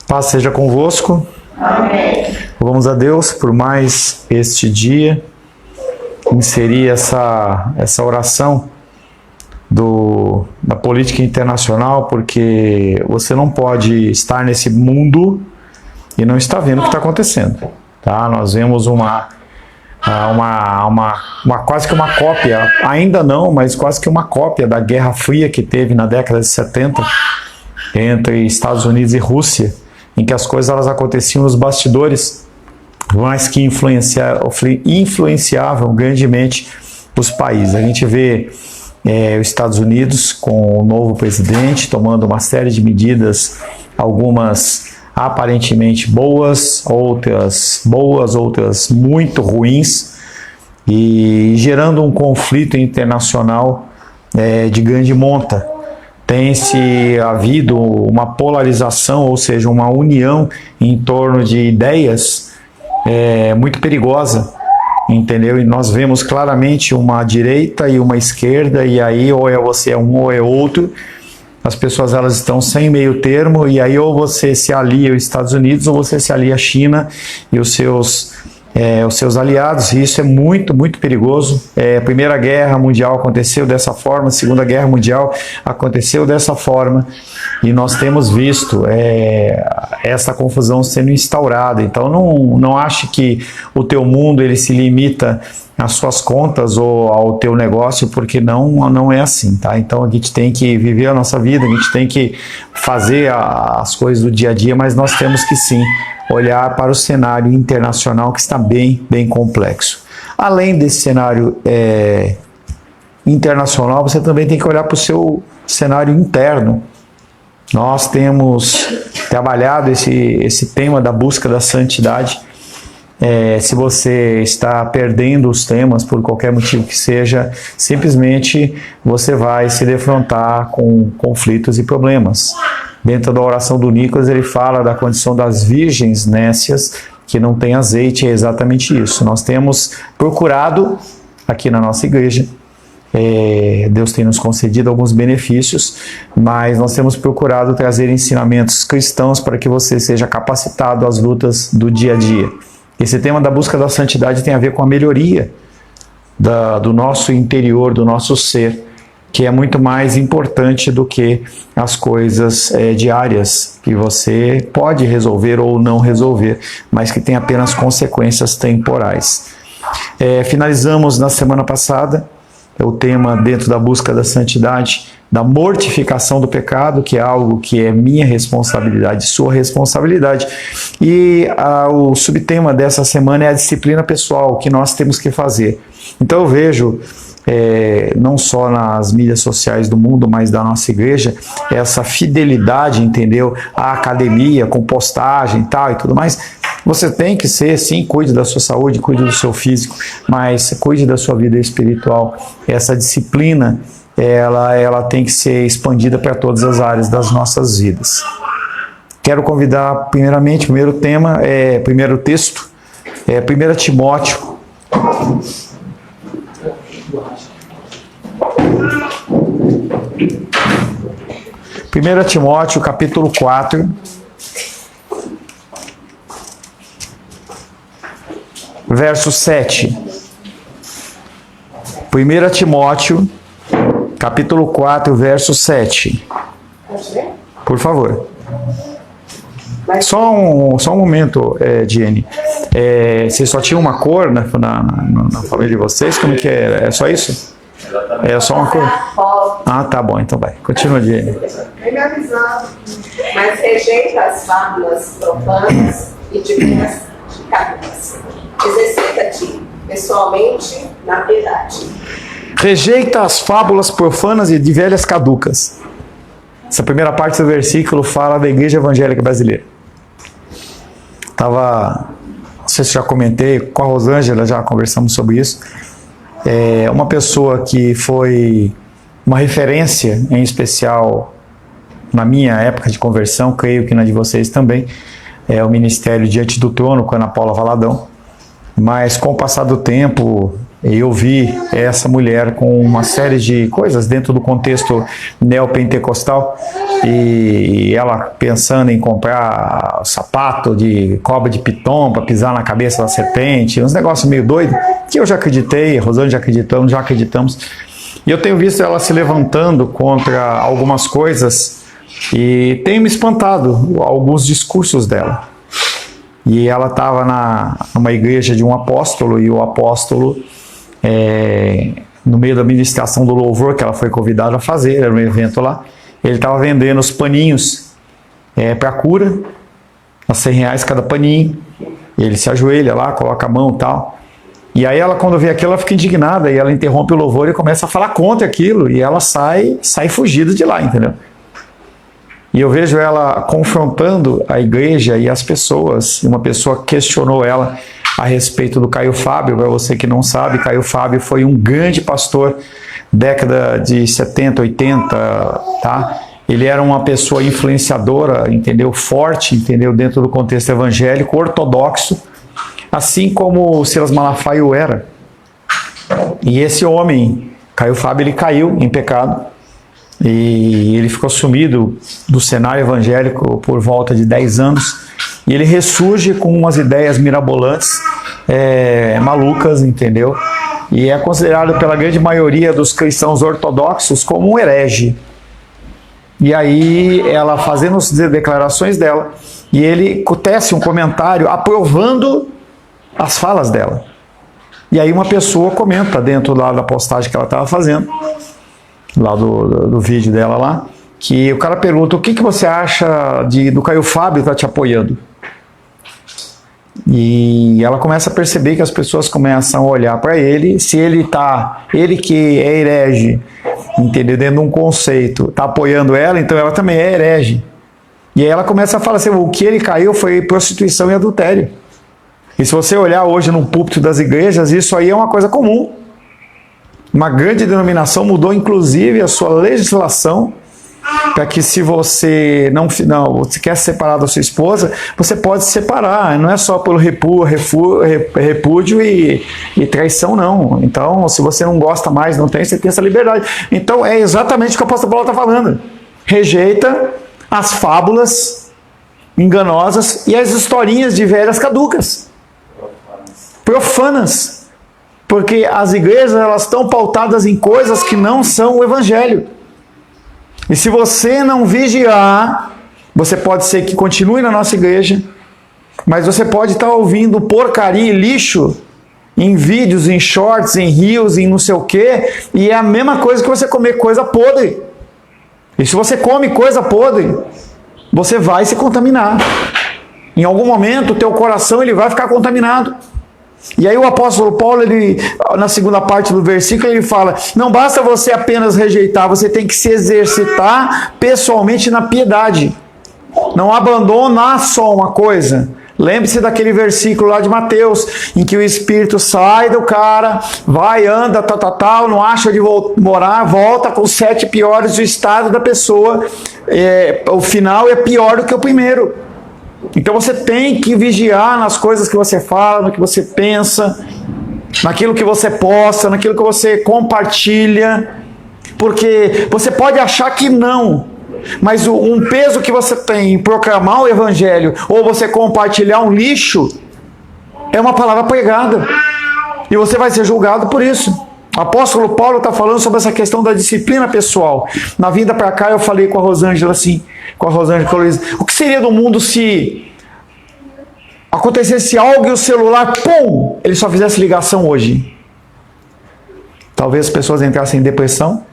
Paz seja convosco. Amém. Louvamos a Deus por mais este dia. Inserir essa oração da política internacional, porque você não pode estar nesse mundo e não estar vendo o que está acontecendo. Tá? Nós vemos quase que uma cópia, ainda não, mas quase que uma cópia da Guerra Fria que teve na década de 70 entre Estados Unidos e Rússia, em que as coisas elas aconteciam nos bastidores, mas que influenciavam grandemente os países. A gente vê os Estados Unidos com o novo presidente tomando uma série de medidas, algumas aparentemente boas, outras muito ruins, e gerando um conflito internacional de grande monta. Tem-se havido uma polarização, ou seja, uma união em torno de ideias muito perigosa, entendeu? E nós vemos claramente uma direita e uma esquerda, e aí ou você é um ou é outro. As pessoas elas estão sem meio termo, e aí ou você se alia aos Estados Unidos ou você se alia à China e os seus aliados, e isso é muito, muito perigoso. A Primeira Guerra Mundial aconteceu dessa forma, a Segunda Guerra Mundial aconteceu dessa forma, e nós temos visto essa confusão sendo instaurada. Então não ache que o teu mundo ele se limita às suas contas ou ao teu negócio, porque não é assim, tá? Então a gente tem que viver a nossa vida, a gente tem que fazer as coisas do dia a dia, mas nós temos que sim olhar para o cenário internacional, que está bem, bem complexo. Além desse cenário internacional, você também tem que olhar para o seu cenário interno. Nós temos trabalhado esse tema da busca da santidade. Se você está perdendo os temas por qualquer motivo que seja, simplesmente você vai se defrontar com conflitos e problemas. Dentro da oração do Nicolas, ele fala da condição das virgens nécias que não tem azeite, é exatamente isso. Nós temos procurado aqui na nossa igreja, Deus tem nos concedido alguns benefícios, mas nós temos procurado trazer ensinamentos cristãos para que você seja capacitado às lutas do dia a dia. Esse tema da busca da santidade tem a ver com a melhoria do nosso interior, do nosso ser, que é muito mais importante do que as coisas diárias que você pode resolver ou não resolver, mas que tem apenas consequências temporais. Finalizamos na semana passada o tema dentro da busca da santidade, da mortificação do pecado, que é algo que é minha responsabilidade, sua responsabilidade. E o subtema dessa semana é a disciplina pessoal, o que nós temos que fazer. Então eu vejo, não só nas mídias sociais do mundo, mas da nossa igreja, essa fidelidade, entendeu? À academia, com postagem e tudo mais. Você tem que ser, sim, cuide da sua saúde, cuide do seu físico, mas cuide da sua vida espiritual. Essa disciplina, ela tem que ser expandida para todas as áreas das nossas vidas. Quero convidar, primeiro tema, primeiro texto, 1 Timóteo. 1 Timóteo, capítulo 4, verso 7. 1 Timóteo, capítulo 4, verso 7. Por favor. Só um momento, Diene. Você só tinha uma cor na família de vocês? Como que era? É só isso? É só uma cor? Ah, tá bom, então vai. Continua, Diene. Vem me avisando. Mas rejeita as fábulas profanas e divinas caducas. Exercita-te pessoalmente na piedade. Rejeita as fábulas profanas e de velhas caducas. Essa primeira parte do versículo fala da Igreja Evangélica Brasileira. Não sei se já comentei, com a Rosângela já conversamos sobre isso. Uma pessoa que foi uma referência, em especial na minha época de conversão, creio que na de vocês também, é o Ministério Diante do Trono, com a Ana Paula Valadão. Mas com o passar do tempo, eu vi essa mulher com uma série de coisas dentro do contexto neopentecostal, e ela pensando em comprar sapato de cobra de piton para pisar na cabeça da serpente, uns negócios meio doidos, que eu já acreditei, a Rosane já acreditamos. E eu tenho visto ela se levantando contra algumas coisas e tenho me espantado alguns discursos dela. E ela estava numa igreja de um apóstolo, e o apóstolo, no meio da ministração do louvor que ela foi convidada a fazer, era um evento lá, ele estava vendendo os paninhos para cura, a R$100 cada paninho. Ele se ajoelha lá, coloca a mão e tal. E aí ela, quando vê aquilo, ela fica indignada, e ela interrompe o louvor e começa a falar contra aquilo, e ela sai fugida de lá, entendeu? E eu vejo ela confrontando a igreja e as pessoas. Uma pessoa questionou ela a respeito do Caio Fábio. Para você que não sabe, Caio Fábio foi um grande pastor, década de 70, 80, tá? Ele era uma pessoa influenciadora, entendeu? Forte, entendeu? Dentro do contexto evangélico, ortodoxo, assim como Silas Malafaia era. E esse homem, Caio Fábio, ele caiu em pecado. E ele ficou sumido do cenário evangélico por volta de 10 anos, e ele ressurge com umas ideias mirabolantes, malucas, entendeu? E é considerado pela grande maioria dos cristãos ortodoxos como um herege. E aí ela fazendo as declarações dela, e ele tece um comentário aprovando as falas dela. E aí uma pessoa comenta dentro lá da postagem que ela estava fazendo, lá do vídeo dela lá, que o cara pergunta: o que você acha do Caio Fábio estar te apoiando? E ela começa a perceber que as pessoas começam a olhar para ele, se ele que é herege, entendeu? Dentro de um conceito, está apoiando ela, então ela também é herege. E aí ela começa a falar assim: o que ele caiu foi prostituição e adultério. E se você olhar hoje no púlpito das igrejas, isso aí é uma coisa comum. Uma grande denominação mudou inclusive a sua legislação para que, se você você quer se separar da sua esposa, você pode se separar. Não é só pelo repúdio e traição, não. Então, se você não gosta mais, não tem, você tem essa liberdade. Então, é exatamente o que o apóstolo Paulo está falando. Rejeita as fábulas enganosas e as historinhas de velhas caducas, profanas. Porque as igrejas, elas estão pautadas em coisas que não são o evangelho. E se você não vigiar, você pode ser que continue na nossa igreja, mas você pode estar ouvindo porcaria e lixo em vídeos, em shorts, em reels, em não sei o quê, e é a mesma coisa que você comer coisa podre. E se você come coisa podre, você vai se contaminar. Em algum momento, o teu coração ele vai ficar contaminado. E aí o apóstolo Paulo, na segunda parte do versículo, ele fala: não basta você apenas rejeitar, você tem que se exercitar pessoalmente na piedade. Não abandona só uma coisa. Lembre-se daquele versículo lá de Mateus, em que o Espírito sai do cara, vai, anda, tal, não acha de morar, volta com 7 piores do estado da pessoa. O final é pior do que o primeiro. Então você tem que vigiar nas coisas que você fala, no que você pensa, naquilo que você posta, naquilo que você compartilha, porque você pode achar que não, mas um peso que você tem em proclamar o evangelho ou você compartilhar um lixo é uma palavra pregada, e você vai ser julgado por isso. O apóstolo Paulo está falando sobre essa questão da disciplina pessoal. Na vinda para cá eu falei com a Rosângela assim, o que seria do mundo se acontecesse algo e o celular, pum, ele só fizesse ligação hoje? Talvez as pessoas entrassem em depressão,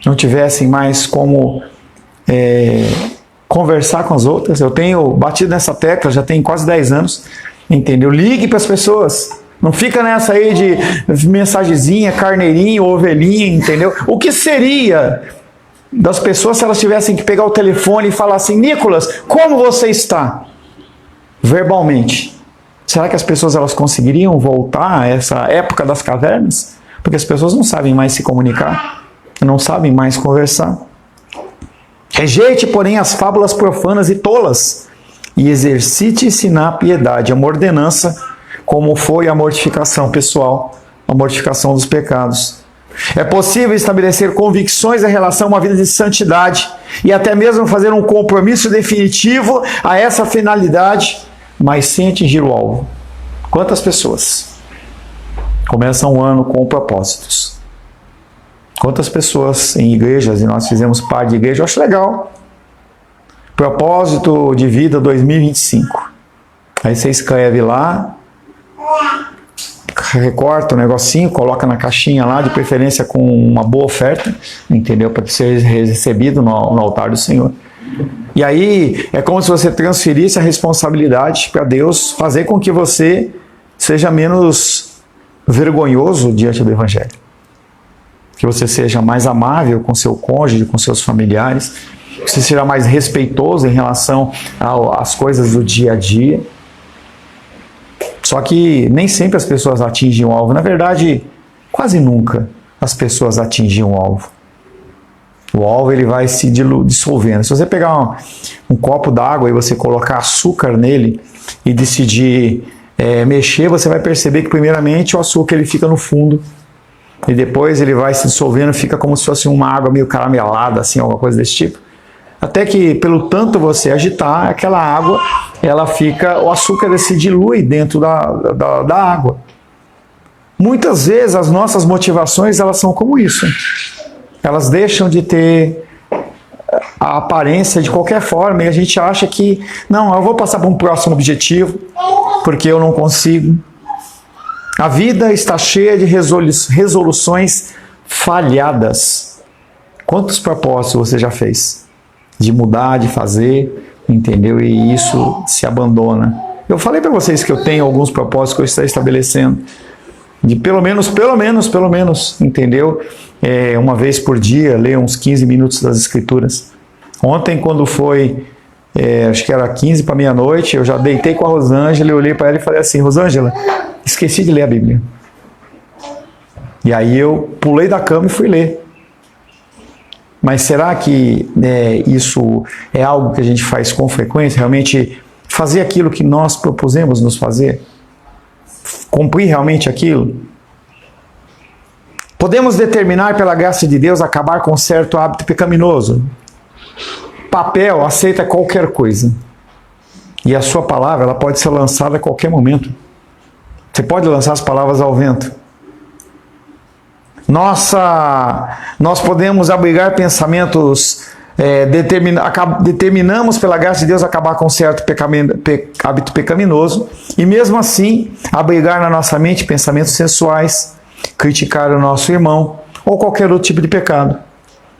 não tivessem mais como conversar com as outras. Eu tenho batido nessa tecla, já tem quase 10 anos, entendeu? Ligue para as pessoas. Não fica nessa aí de mensagenzinha, carneirinho, ovelhinha, entendeu? O que seria das pessoas se elas tivessem que pegar o telefone e falar assim: Nicolas, como você está? Verbalmente. Será que as pessoas elas conseguiriam voltar a essa época das cavernas? Porque as pessoas não sabem mais se comunicar, não sabem mais conversar. Rejeite, porém, as fábulas profanas e tolas, e exercite-se na piedade, uma ordenança, como foi a mortificação pessoal a mortificação dos pecados. É possível estabelecer convicções em relação a uma vida de santidade e até mesmo fazer um compromisso definitivo a essa finalidade, mas sem atingir o alvo. Quantas pessoas começam um ano com propósitos? Quantas pessoas em igrejas, e nós fizemos parte de igreja, eu acho legal. Propósito de vida 2025. Aí você escreve lá, recorta o negocinho, coloca na caixinha lá, de preferência com uma boa oferta, entendeu? Para ser recebido no altar do Senhor. E aí é como se você transferisse a responsabilidade para Deus fazer com que você seja menos vergonhoso diante do Evangelho. Que você seja mais amável com seu cônjuge, com seus familiares, que você seja mais respeitoso em relação às coisas do dia a dia. Só que nem sempre as pessoas atingem o alvo. Na verdade, quase nunca as pessoas atingem o alvo. O alvo ele vai se dissolvendo. Se você pegar um copo d'água e você colocar açúcar nele e decidir mexer, você vai perceber que primeiramente o açúcar ele fica no fundo e depois ele vai se dissolvendo, fica como se fosse uma água meio caramelada, assim, alguma coisa desse tipo. Até que, pelo tanto você agitar, aquela água, ela fica, o açúcar se dilui dentro da água. Muitas vezes as nossas motivações, elas são como isso. Elas deixam de ter a aparência de qualquer forma e a gente acha que, não, eu vou passar para um próximo objetivo, porque eu não consigo. A vida está cheia de resoluções falhadas. Quantos propósitos você já fez? De mudar, de fazer, entendeu? E isso se abandona. Eu falei para vocês que eu tenho alguns propósitos que eu estou estabelecendo. De pelo menos, entendeu? Uma vez por dia, ler uns 15 minutos das Escrituras. Ontem, quando foi, acho que era 15 para meia-noite, eu já deitei com a Rosângela, eu olhei para ela e falei assim, Rosângela, esqueci de ler a Bíblia. E aí eu pulei da cama e fui ler. Mas será que isso é algo que a gente faz com frequência? Realmente fazer aquilo que nós propusemos nos fazer? Cumprir realmente aquilo? Podemos determinar pela graça de Deus acabar com um certo hábito pecaminoso. Papel aceita qualquer coisa. E a sua palavra ela pode ser lançada a qualquer momento. Você pode lançar as palavras ao vento. Nós podemos abrigar pensamentos, determinamos pela graça de Deus acabar com um certo hábito pecaminoso e mesmo assim abrigar na nossa mente pensamentos sensuais, criticar o nosso irmão ou qualquer outro tipo de pecado,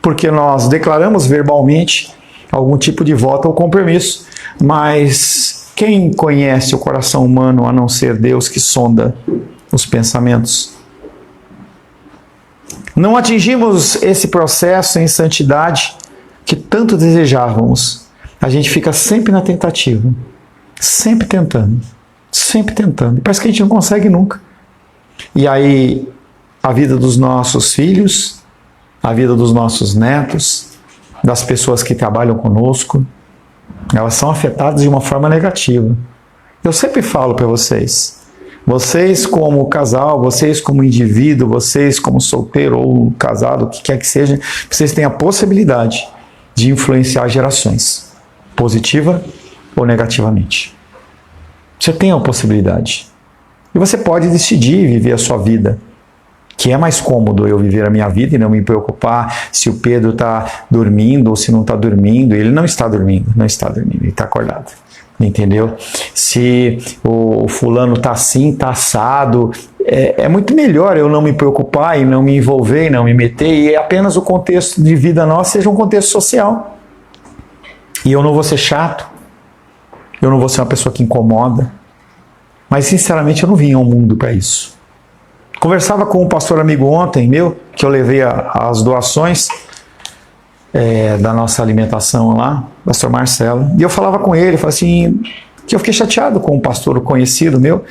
porque nós declaramos verbalmente algum tipo de voto ou compromisso, mas quem conhece o coração humano a não ser Deus que sonda os pensamentos? Não atingimos esse processo em santidade que tanto desejávamos. A gente fica sempre na tentativa, sempre tentando. Parece que a gente não consegue nunca. E aí, a vida dos nossos filhos, a vida dos nossos netos, das pessoas que trabalham conosco, elas são afetadas de uma forma negativa. Eu sempre falo para vocês como casal, vocês como indivíduo, vocês como solteiro ou casado, o que quer que seja, vocês têm a possibilidade de influenciar gerações, positiva ou negativamente. Você tem a possibilidade. E você pode decidir viver a sua vida, que é mais cômodo eu viver a minha vida e não me preocupar se o Pedro está dormindo ou se não está dormindo. Ele não está dormindo, ele está acordado. Entendeu? Se o fulano está assim, está assado, é muito melhor eu não me preocupar e não me envolver e não me meter e apenas o contexto de vida nossa seja um contexto social. E eu não vou ser chato, eu não vou ser uma pessoa que incomoda, mas sinceramente eu não vim ao mundo para isso. Conversava com um pastor amigo ontem meu, que eu levei as doações da nossa alimentação lá, pastor Marcelo, e eu falava com ele, assim, que eu fiquei chateado com um pastor conhecido meu,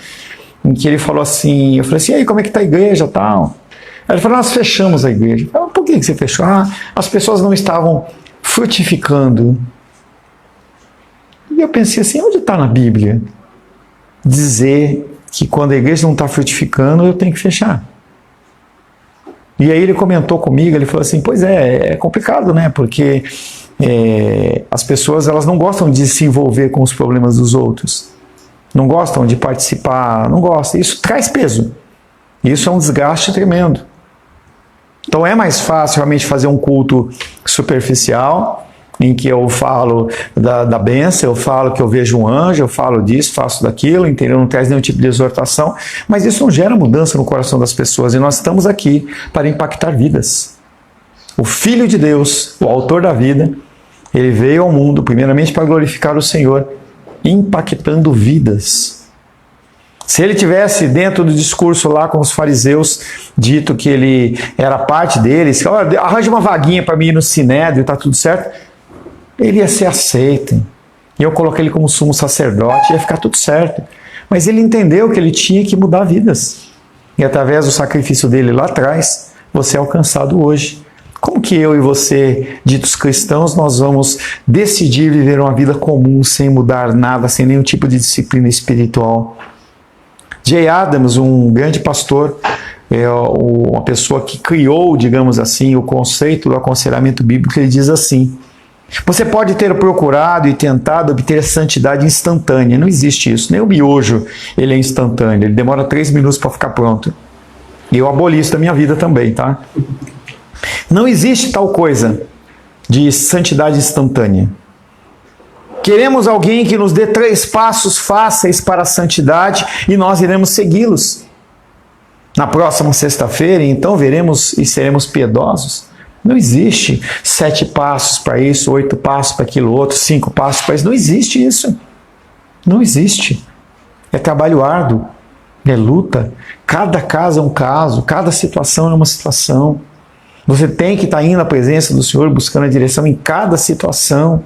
em que ele falou assim, eu falei assim, e aí, como é que tá a igreja e tal? Aí ele falou, nós fechamos a igreja. Eu falei, por que você fechou? As pessoas não estavam frutificando. E eu pensei assim, onde está na Bíblia dizer que quando a igreja não está frutificando, eu tenho que fechar? E aí ele comentou comigo, ele falou assim, pois é complicado, né? Porque as pessoas elas não gostam de se envolver com os problemas dos outros. Não gostam de participar, não gostam. Isso traz peso. Isso é um desgaste tremendo. Então é mais fácil realmente fazer um culto superficial, em que eu falo da bênção, eu falo que eu vejo um anjo, eu falo disso, faço daquilo, entendeu? Não traz nenhum tipo de exortação, mas isso não gera mudança no coração das pessoas, e nós estamos aqui para impactar vidas. O Filho de Deus, o autor da vida, ele veio ao mundo primeiramente para glorificar o Senhor, impactando vidas. Se ele tivesse dentro do discurso lá com os fariseus dito que ele era parte deles, que arranja uma vaguinha para mim ir no Sinédrio, está tudo certo, ele ia ser aceito. E eu coloquei ele como sumo sacerdote, ia ficar tudo certo. Mas ele entendeu que ele tinha que mudar vidas. E através do sacrifício dele lá atrás, você é alcançado hoje. Como que eu e você, ditos cristãos, nós vamos decidir viver uma vida comum, sem mudar nada, sem nenhum tipo de disciplina espiritual? Jay Adams, um grande pastor, uma pessoa que criou, digamos assim, o conceito do aconselhamento bíblico, ele diz assim: você pode ter procurado e tentado obter santidade instantânea. Não existe isso. Nem o miojo ele é instantâneo. Ele demora 3 minutos para ficar pronto. E eu aboli isso da minha vida também, tá? Não existe tal coisa de santidade instantânea. Queremos alguém que nos dê 3 passos fáceis para a santidade e nós iremos segui-los. Na próxima sexta-feira, então, veremos e seremos piedosos. Não existe 7 passos para isso, 8 passos para aquilo outro, 5 passos para isso. Não existe isso. Não existe. É trabalho árduo, é luta. Cada caso é um caso, cada situação é uma situação. Você tem que estar indo na presença do Senhor, buscando a direção em cada situação,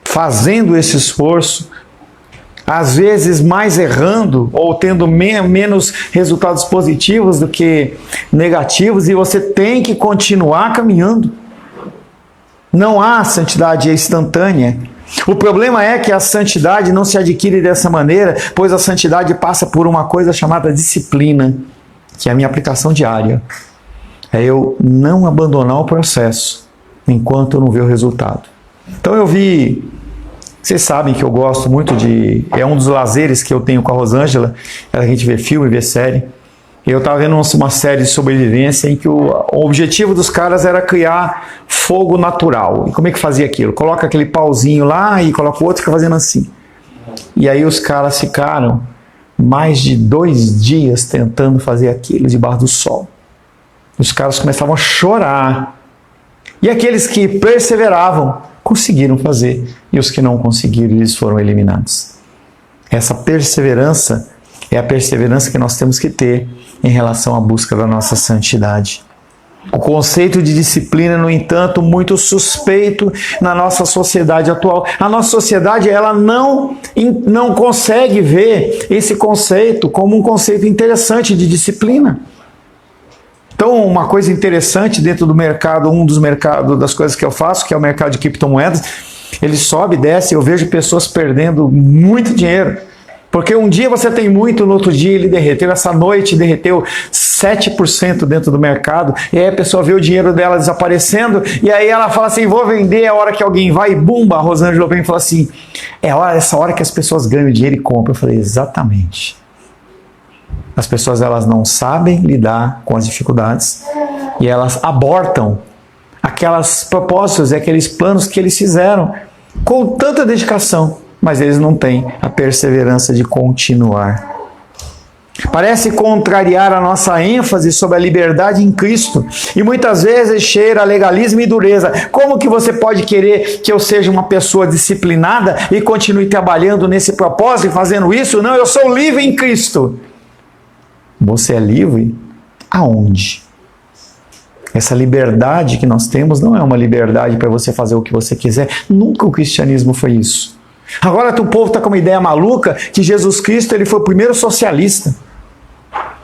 fazendo esse esforço, às vezes mais errando ou tendo menos resultados positivos do que negativos, e você tem que continuar caminhando. Não há santidade instantânea. O problema é que a santidade não se adquire dessa maneira, pois a santidade passa por uma coisa chamada disciplina, que é a minha aplicação diária. É eu não abandonar o processo enquanto eu não ver o resultado. Então vocês sabem que eu gosto muito é um dos lazeres que eu tenho com a Rosângela, a gente vê filme, vê série. Eu estava vendo uma série de sobrevivência em que o objetivo dos caras era criar fogo natural. E como é que fazia aquilo? Coloca aquele pauzinho lá e coloca o outro e fica fazendo assim. E aí os caras ficaram mais de 2 dias tentando fazer aquilo debaixo do sol. Os caras começavam a chorar. E aqueles que perseveravam conseguiram fazer. E os que não conseguiram, eles foram eliminados. Essa perseverança é a perseverança que nós temos que ter em relação à busca da nossa santidade. O conceito de disciplina, no entanto, muito suspeito na nossa sociedade atual. A nossa sociedade ela não consegue ver esse conceito como um conceito interessante de disciplina. Então, uma coisa interessante dentro do mercado, das coisas que eu faço, que é o mercado de criptomoedas, ele sobe e desce, eu vejo pessoas perdendo muito dinheiro. Porque um dia você tem muito, no outro dia ele derreteu. Essa noite derreteu 7% dentro do mercado, e aí a pessoa vê o dinheiro dela desaparecendo, e aí ela fala assim, vou vender, a hora que alguém vai, e bumba, a Rosângela vem e fala assim, essa hora que as pessoas ganham dinheiro e compram. Eu falei, exatamente. As pessoas elas não sabem lidar com as dificuldades e elas abortam aquelas propósitos e aqueles planos que eles fizeram com tanta dedicação, mas eles não têm a perseverança de continuar. Parece contrariar a nossa ênfase sobre a liberdade em Cristo e muitas vezes cheira a legalismo e dureza. Como que você pode querer que eu seja uma pessoa disciplinada e continue trabalhando nesse propósito e fazendo isso? Não, eu sou livre em Cristo. Você é livre aonde? Essa liberdade que nós temos não é uma liberdade para você fazer o que você quiser. Nunca o cristianismo foi isso. Agora o povo está com uma ideia maluca que Jesus Cristo ele foi o primeiro socialista.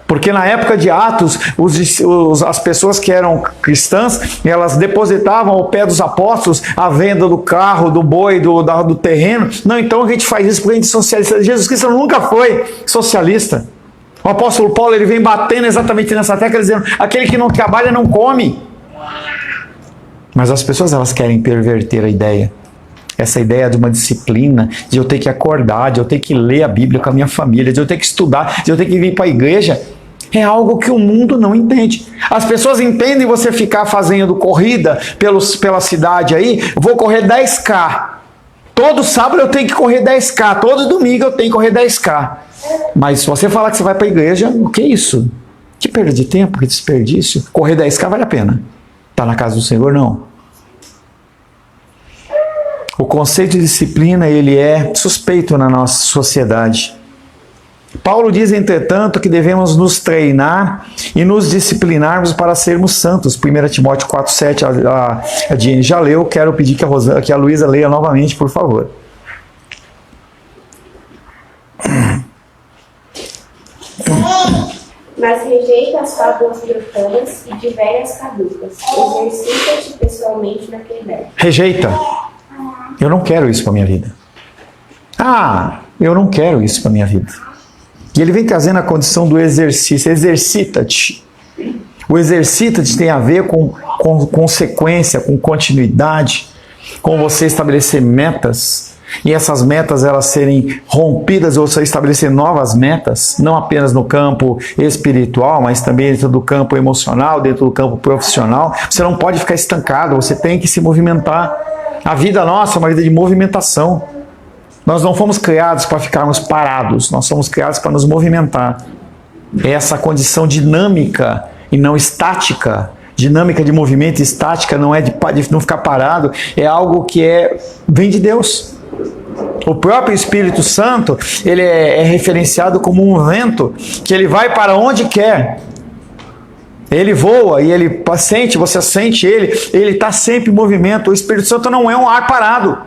Porque na época de Atos, as pessoas que eram cristãs, elas depositavam ao pé dos apóstolos a venda do carro, do boi, do terreno. Não, então a gente faz isso porque a gente é socialista. Jesus Cristo nunca foi socialista. O apóstolo Paulo ele vem batendo exatamente nessa tecla, dizendo, aquele que não trabalha não come. Mas as pessoas elas querem perverter a ideia. Essa ideia de uma disciplina, de eu ter que acordar, de eu ter que ler a Bíblia com a minha família, de eu ter que estudar, de eu ter que vir para a igreja, é algo que o mundo não entende. As pessoas entendem você ficar fazendo corrida pela cidade aí, vou correr 10K. Todo sábado eu tenho que correr 10K, todo domingo eu tenho que correr 10K. Mas se você falar que você vai para a igreja, o que é isso? Que perda de tempo, que desperdício. Correr 10K vale a pena. Está na casa do Senhor? Não. O conceito de disciplina, ele é suspeito na nossa sociedade. Paulo diz, entretanto, que devemos nos treinar e nos disciplinarmos para sermos santos. 1 Timóteo 4,7, a Diane já leu, quero pedir que a Luísa leia novamente, por favor. Mas rejeita as fábulas profanas e de velhas caducas. Exercita-te pessoalmente na piedade. Rejeita. Eu não quero isso para minha vida. Eu não quero isso para minha vida. E ele vem trazendo a condição do exercício. Exercita-te. O exercita-te tem a ver com consequência, com continuidade, com você estabelecer metas. E essas metas elas serem rompidas ou você estabelecer novas metas, não apenas no campo espiritual, mas também dentro do campo emocional, dentro do campo profissional. Você não pode ficar estancado, você tem que se movimentar. A vida nossa é uma vida de movimentação. Nós não fomos criados para ficarmos parados, nós somos criados para nos movimentar. É essa condição dinâmica e não estática. Dinâmica de movimento, estática não é de não ficar parado, é algo que vem de Deus. O próprio Espírito Santo, ele é referenciado como um vento, que ele vai para onde quer. Ele voa e ele sente, você sente ele está sempre em movimento. O Espírito Santo não é um ar parado,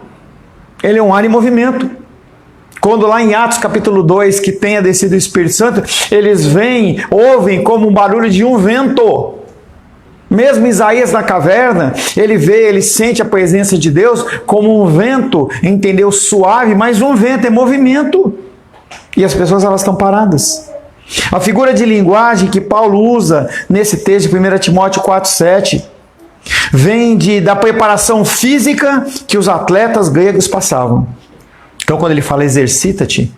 ele é um ar em movimento. Quando lá em Atos capítulo 2, que tenha descido o Espírito Santo, eles ouvem como um barulho de um vento. Mesmo Isaías na caverna, ele sente a presença de Deus como um vento, entendeu? Suave, mas um vento é movimento. E as pessoas elas estão paradas. A figura de linguagem que Paulo usa nesse texto de 1 Timóteo 4,7 vem da preparação física que os atletas gregos passavam. Então, quando ele fala exercita-te,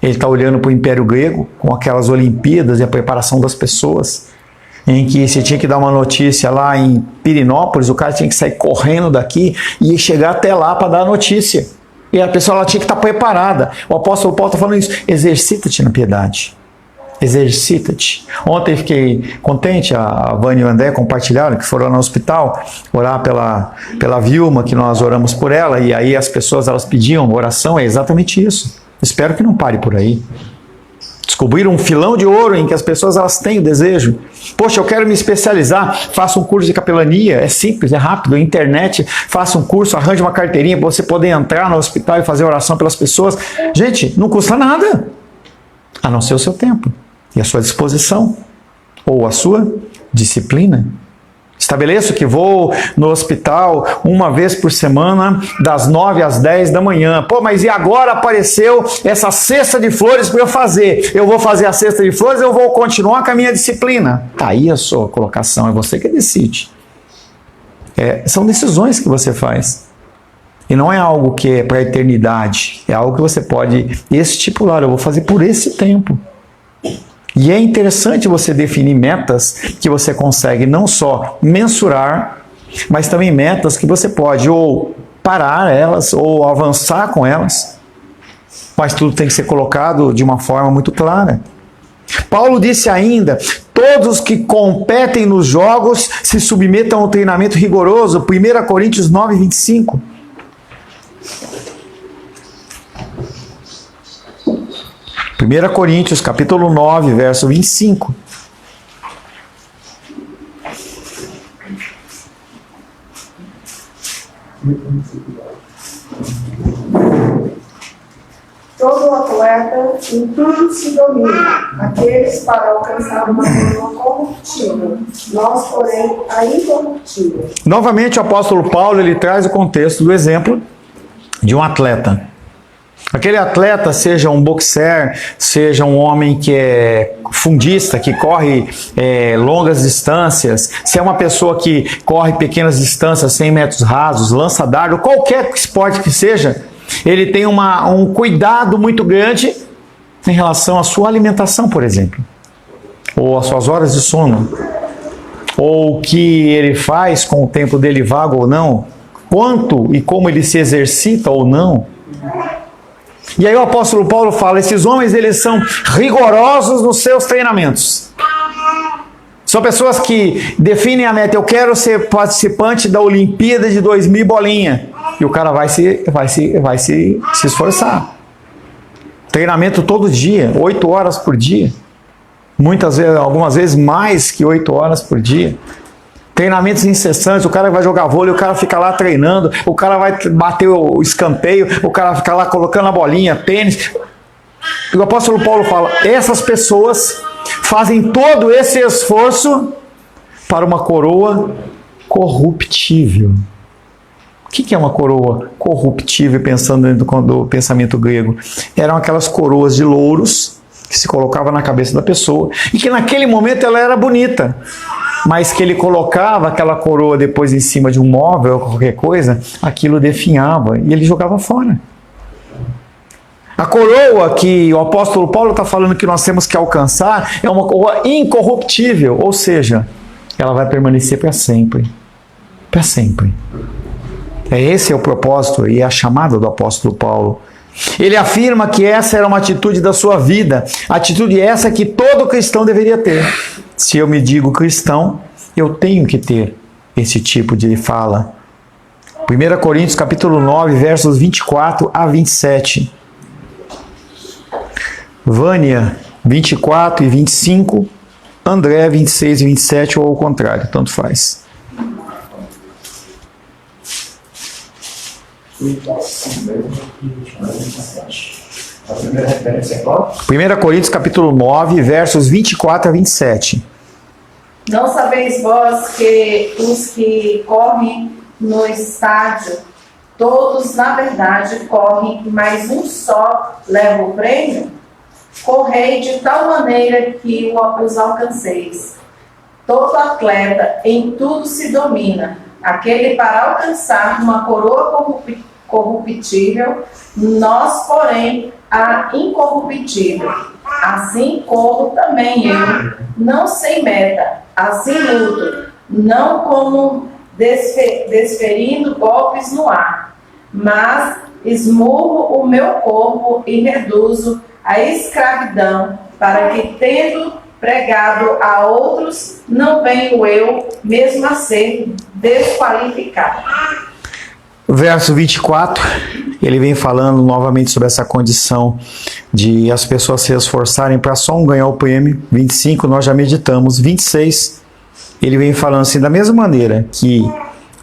ele está olhando para o Império Grego, com aquelas Olimpíadas e a preparação das pessoas, em que você tinha que dar uma notícia lá em Pirinópolis, o cara tinha que sair correndo daqui e chegar até lá para dar a notícia. E a pessoa ela tinha que estar preparada. O apóstolo Paulo está falando isso. Exercita-te na piedade. Exercita-te. Ontem fiquei contente, a Vânia e o André compartilharam que foram lá no hospital orar pela Vilma, que nós oramos por ela, e aí as pessoas elas pediam oração, é exatamente isso. Espero que não pare por aí. Descobriram um filão de ouro em que as pessoas elas têm o desejo. Poxa, eu quero me especializar, faça um curso de capelania, é simples, é rápido, internet, faça um curso, arranje uma carteirinha para você poder entrar no hospital e fazer oração pelas pessoas. Gente, não custa nada, a não ser o seu tempo e a sua disposição, ou a sua disciplina. Estabeleço que vou no hospital uma vez por semana, das 9 às 10 da manhã. Pô, mas e agora apareceu essa cesta de flores para eu fazer? Eu vou fazer a cesta de flores, eu vou continuar com a minha disciplina? Tá aí a sua colocação, é você que decide. São decisões que você faz. E não é algo que é para a eternidade, é algo que você pode estipular, eu vou fazer por esse tempo. E é interessante você definir metas que você consegue não só mensurar, mas também metas que você pode ou parar elas ou avançar com elas. Mas tudo tem que ser colocado de uma forma muito clara. Paulo disse ainda, todos que competem nos jogos se submetam ao treinamento rigoroso. 1 Coríntios 9, 25. 1 Coríntios, capítulo 9, verso 25. Todo atleta em tudo se domina, aqueles para alcançar uma coroa corruptível, nós, porém, a incorruptível. Novamente, o apóstolo Paulo ele traz o contexto do exemplo de um atleta. Aquele atleta, seja um boxer, seja um homem que é fundista, que corre longas distâncias, se é uma pessoa que corre pequenas distâncias, 100 metros rasos, lança dardo, qualquer esporte que seja, ele tem um cuidado muito grande em relação à sua alimentação, por exemplo, ou às suas horas de sono, ou o que ele faz com o tempo dele vago ou não, quanto e como ele se exercita ou não. E aí o apóstolo Paulo fala, esses homens eles são rigorosos nos seus treinamentos. São pessoas que definem a meta, eu quero ser participante da Olimpíada de 2000 bolinha. E o cara vai se esforçar. Treinamento todo dia, 8 horas por dia. Muitas vezes, algumas vezes mais que 8 horas por dia. Treinamentos incessantes, o cara vai jogar vôlei, o cara fica lá treinando, o cara vai bater o escanteio, o cara fica lá colocando a bolinha, tênis. O apóstolo Paulo fala, essas pessoas fazem todo esse esforço para uma coroa corruptível. O que é uma coroa corruptível, pensando dentro do pensamento grego? Eram aquelas coroas de louros que se colocava na cabeça da pessoa e que naquele momento ela era bonita, mas que ele colocava aquela coroa depois em cima de um móvel ou qualquer coisa, aquilo definhava e ele jogava fora. A coroa que o apóstolo Paulo está falando que nós temos que alcançar é uma coroa incorruptível, ou seja, ela vai permanecer para sempre. Para sempre. Esse é o propósito e a chamada do apóstolo Paulo. Ele afirma que essa era uma atitude da sua vida, atitude essa que todo cristão deveria ter. Se eu me digo cristão, eu tenho que ter esse tipo de fala. 1 Coríntios capítulo 9, versos 24 a 27. Vânia, 24 e 25. André, 26 e 27, ou ao contrário, tanto faz. 1 Coríntios capítulo 9, versos 24 a 27. Não sabeis vós que os que correm no estádio, todos na verdade correm, mas um só leva o prêmio? Correi de tal maneira que os alcanceis. Todo atleta em tudo se domina. Aquele para alcançar uma coroa corruptível, nós, porém, a incorruptível. Assim como também eu, não sem meta, assim luto, não como desferindo golpes no ar, mas esmurro o meu corpo e reduzo a escravidão, para que, tendo pregado a outros, não venho eu mesmo a ser desqualificado. Verso 24, ele vem falando novamente sobre essa condição de as pessoas se esforçarem para só um ganhar o prêmio. 25, nós já meditamos. 26, ele vem falando assim, da mesma maneira que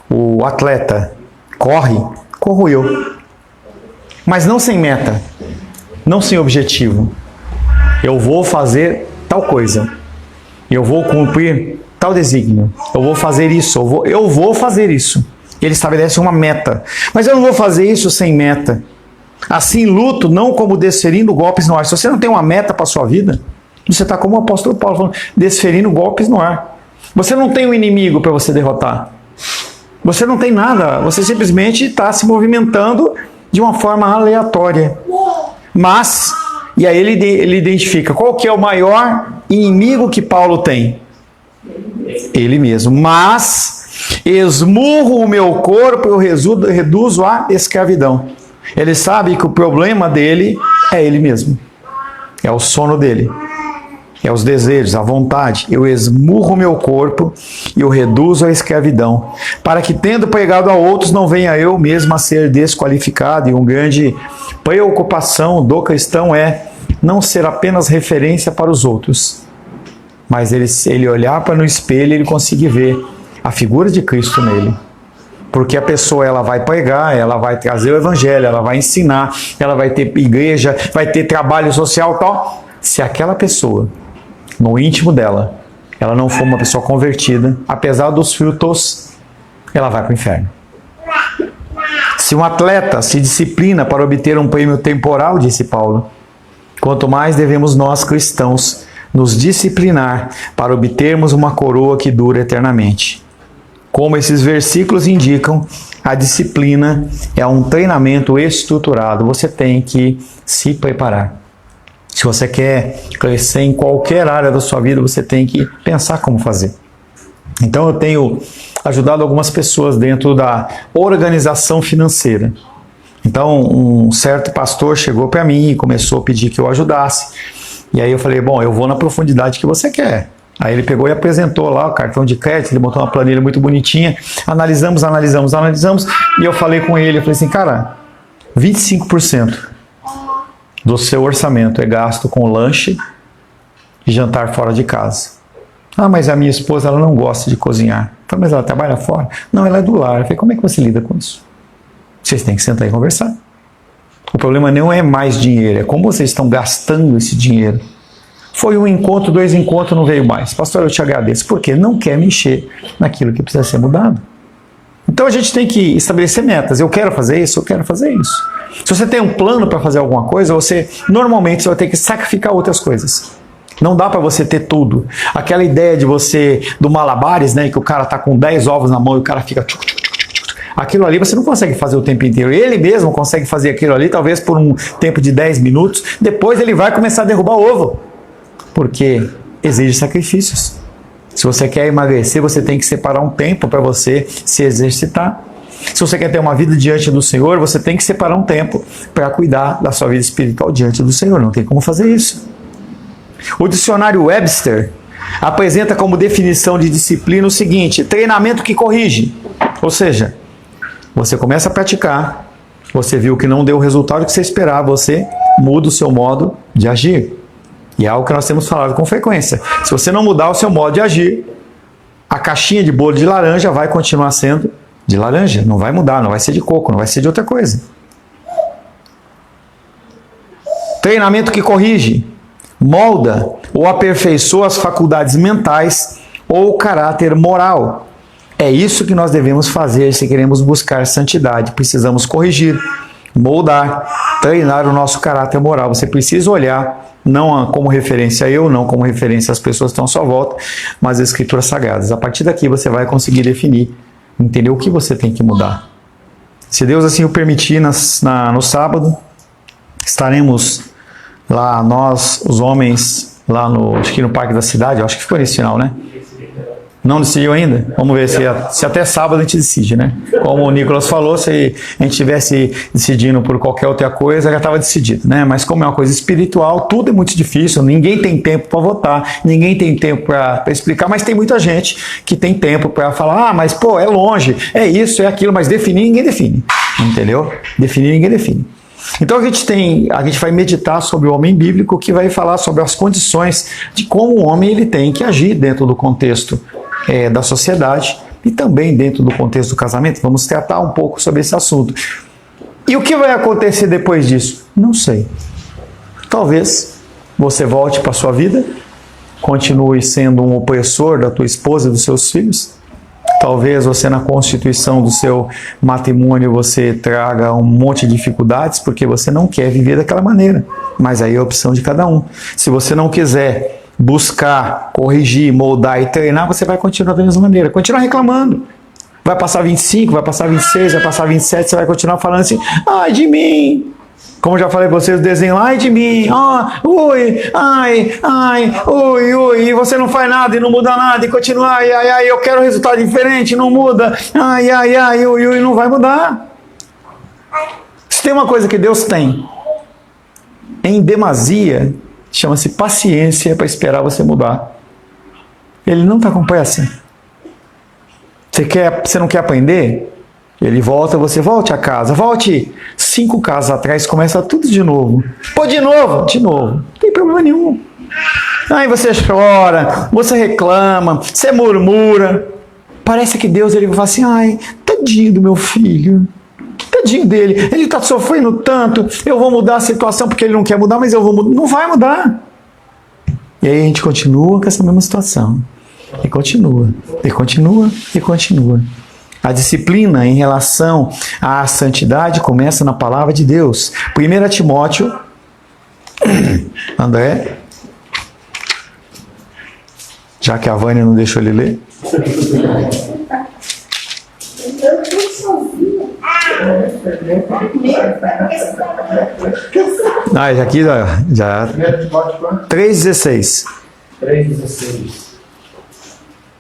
o atleta corro eu, mas não sem meta, não sem objetivo. Eu vou fazer tal coisa, eu vou cumprir tal desígnio, eu vou fazer isso, eu vou fazer isso. Ele estabelece uma meta, mas eu não vou fazer isso sem meta. Assim luto, não como desferindo golpes no ar. Se você não tem uma meta para a sua vida, você está como o apóstolo Paulo falando, desferindo golpes no ar. Você não tem um inimigo para você derrotar. Você não tem nada, você simplesmente está se movimentando de uma forma aleatória. Mas, e aí ele identifica qual que é o maior inimigo que Paulo tem. Ele mesmo. Mas esmurro o meu corpo e eu reduzo a escravidão. Ele sabe que o problema dele é ele mesmo. É o sono dele. É os desejos, a vontade. Eu esmurro o meu corpo e eu reduzo a escravidão. Para que, tendo pregado a outros, não venha eu mesmo a ser desqualificado. E uma grande preocupação do cristão é não ser apenas referência para os outros, mas ele olhar para no espelho e ele conseguir ver a figura de Cristo nele. Porque a pessoa ela vai pregar, ela vai trazer o evangelho, ela vai ensinar, ela vai ter igreja, vai ter trabalho social e tal. Se aquela pessoa, no íntimo dela, ela não for uma pessoa convertida, apesar dos frutos, ela vai para o inferno. Se um atleta se disciplina para obter um prêmio temporal, disse Paulo, quanto mais devemos nós cristãos nos disciplinar para obtermos uma coroa que dura eternamente. Como esses versículos indicam, a disciplina é um treinamento estruturado. Você tem que se preparar. Se você quer crescer em qualquer área da sua vida, você tem que pensar como fazer. Então eu tenho ajudado algumas pessoas dentro da organização financeira. Então um certo pastor chegou para mim e começou a pedir que eu ajudasse. E aí eu falei, bom, eu vou na profundidade que você quer. Aí ele pegou e apresentou lá o cartão de crédito, ele botou uma planilha muito bonitinha, analisamos, e eu falei com ele, eu falei assim, cara, 25% do seu orçamento é gasto com lanche e jantar fora de casa. Ah, mas a minha esposa, ela não gosta de cozinhar. Eu falei, mas ela trabalha fora? Não, ela é do lar. Eu falei, como é que você lida com isso? Vocês têm que sentar e conversar. O problema não é mais dinheiro, é como vocês estão gastando esse dinheiro. Foi um encontro, 2 encontros, não veio mais. Pastor, eu te agradeço, porque não quer mexer naquilo que precisa ser mudado. Então a gente tem que estabelecer metas. Eu quero fazer isso, eu quero fazer isso. Se você tem um plano para fazer alguma coisa, normalmente você vai ter que sacrificar outras coisas. Não dá para você ter tudo. Aquela ideia de você, do malabares, né, que o cara tá com 10 ovos na mão e o cara fica... Aquilo ali você não consegue fazer o tempo inteiro. Ele mesmo consegue fazer aquilo ali, talvez por um tempo de 10 minutos. Depois ele vai começar a derrubar o ovo. Porque exige sacrifícios. Se você quer emagrecer, você tem que separar um tempo para você se exercitar. Se você quer ter uma vida diante do Senhor, você tem que separar um tempo para cuidar da sua vida espiritual diante do Senhor. Não tem como fazer isso. O dicionário Webster apresenta como definição de disciplina o seguinte: treinamento que corrige. Ou seja, você começa a praticar, você viu que não deu o resultado que você esperava, você muda o seu modo de agir. E é algo que nós temos falado com frequência. Se você não mudar o seu modo de agir, a caixinha de bolo de laranja vai continuar sendo de laranja. Não vai mudar, não vai ser de coco, não vai ser de outra coisa. Treinamento que corrige, molda ou aperfeiçoa as faculdades mentais ou o caráter moral. É isso que nós devemos fazer se queremos buscar santidade. Precisamos corrigir, moldar, treinar o nosso caráter moral. Você precisa olhar, não como referência eu, não como referência às pessoas que estão à sua volta, mas as Escrituras Sagradas. A partir daqui você vai conseguir definir, entender o que você tem que mudar. Se Deus assim o permitir, no sábado, estaremos lá, nós, os homens, lá acho que no Parque da Cidade, acho que ficou nesse final, né? Não decidiu ainda? Vamos ver se até sábado a gente decide, né? Como o Nicolas falou, se a gente estivesse decidindo por qualquer outra coisa, já estava decidido, né? Mas como é uma coisa espiritual, tudo é muito difícil, ninguém tem tempo para votar, ninguém tem tempo para explicar, mas tem muita gente que tem tempo para falar, mas pô, é longe, é isso, é aquilo, mas definir ninguém define, entendeu? Definir ninguém define. Então a gente vai meditar sobre o homem bíblico, que vai falar sobre as condições de como o homem ele tem que agir dentro do contexto da sociedade e também dentro do contexto do casamento. Vamos tratar um pouco sobre esse assunto. E o que vai acontecer depois disso? Não sei. Talvez você volte para a sua vida, continue sendo um opressor da tua esposa e dos seus filhos. Talvez você, na constituição do seu matrimônio, você traga um monte de dificuldades porque você não quer viver daquela maneira. Mas aí é a opção de cada um. Se você não quiser buscar, corrigir, moldar e treinar, você vai continuar da mesma maneira. Continuar reclamando. Vai passar 25, vai passar 26, vai passar 27, você vai continuar falando assim, ai de mim. Como já falei para vocês, o desenho, ai de mim, ui, ai, ui, e você não faz nada e não muda nada, e continua, ai, eu quero um resultado diferente, não muda, ai, ui, não vai mudar. Se tem uma coisa que Deus tem em demasia, chama-se paciência para esperar você mudar. Ele não está com pressa. Você não quer aprender? Ele volta, você volte a casa. Volte 5 casas atrás, começa tudo de novo. Pô, de novo. Não tem problema nenhum. Aí você chora, você reclama, você murmura. Parece que Deus ele vai falar assim, ai, tadinho do meu filho. Tadinho dele, ele está sofrendo tanto, eu vou mudar a situação porque ele não quer mudar, mas eu vou mudar. Não vai mudar. E aí a gente continua com essa mesma situação. E continua. A disciplina em relação à santidade começa na palavra de Deus. 1 Timóteo, André, já que a Vânia não deixou ele ler. Aqui já 3,16. 3,16.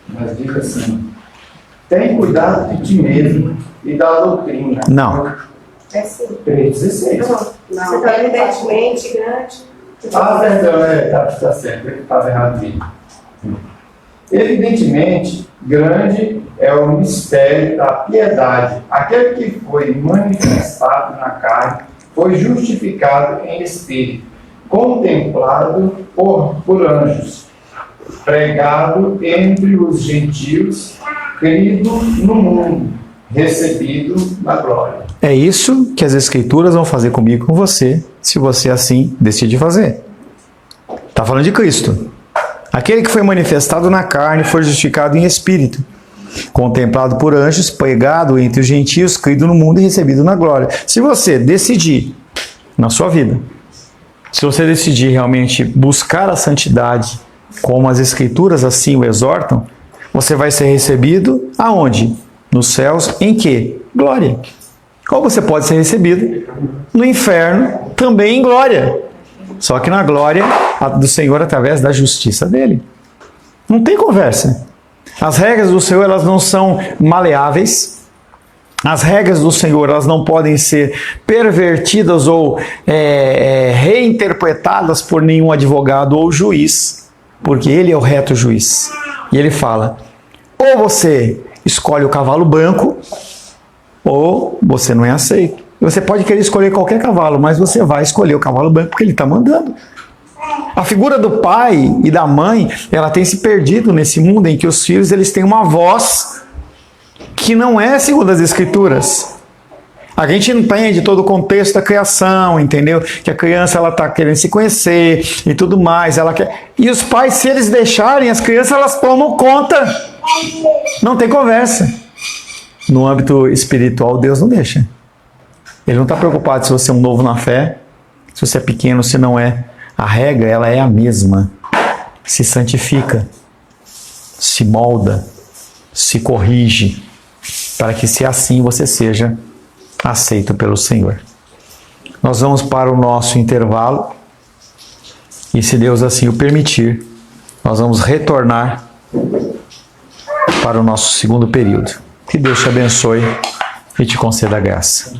Mas diz assim: tem cuidado de ti mesmo e da doutrina. Não. É sim. 3,16. Não, você está evidentemente grande. Perdão, está certo, estava errado mesmo. Evidentemente, grande é o mistério da piedade. Aquele que foi manifestado na carne foi justificado em espírito, contemplado por anjos, pregado entre os gentios, crido no mundo, recebido na glória. É isso que as Escrituras vão fazer comigo e com você, se você assim decide fazer. Está falando de Cristo. Aquele que foi manifestado na carne foi justificado em espírito, contemplado por anjos, pregado entre os gentios, crido no mundo e recebido na glória. Se você decidir na sua vida, se você decidir realmente buscar a santidade, como as Escrituras assim o exortam, você vai ser recebido aonde? Nos céus, em que? Glória. Ou você pode ser recebido no inferno, também em glória. Só que na glória do Senhor através da justiça dele. Não tem conversa. As regras do Senhor, elas não são maleáveis. As regras do Senhor, elas não podem ser pervertidas ou reinterpretadas por nenhum advogado ou juiz, porque ele é o reto juiz. E ele fala, ou você escolhe o cavalo branco, ou você não é aceito. Você pode querer escolher qualquer cavalo, mas você vai escolher o cavalo branco porque ele está mandando. A figura do pai e da mãe, ela tem se perdido nesse mundo em que os filhos eles têm uma voz que não é segundo as Escrituras. A gente entende todo o contexto da criação, entendeu? Que a criança ela está querendo se conhecer e tudo mais. Ela quer... E os pais, se eles deixarem, as crianças elas tomam conta. Não tem conversa. No âmbito espiritual, Deus não deixa. Ele não está preocupado se você é um novo na fé, se você é pequeno, se não é. A regra, ela é a mesma. Se santifica, se molda, se corrige, para que se assim você seja aceito pelo Senhor. Nós vamos para o nosso intervalo e, se Deus assim o permitir, nós vamos retornar para o nosso segundo período. Que Deus te abençoe e te conceda graça.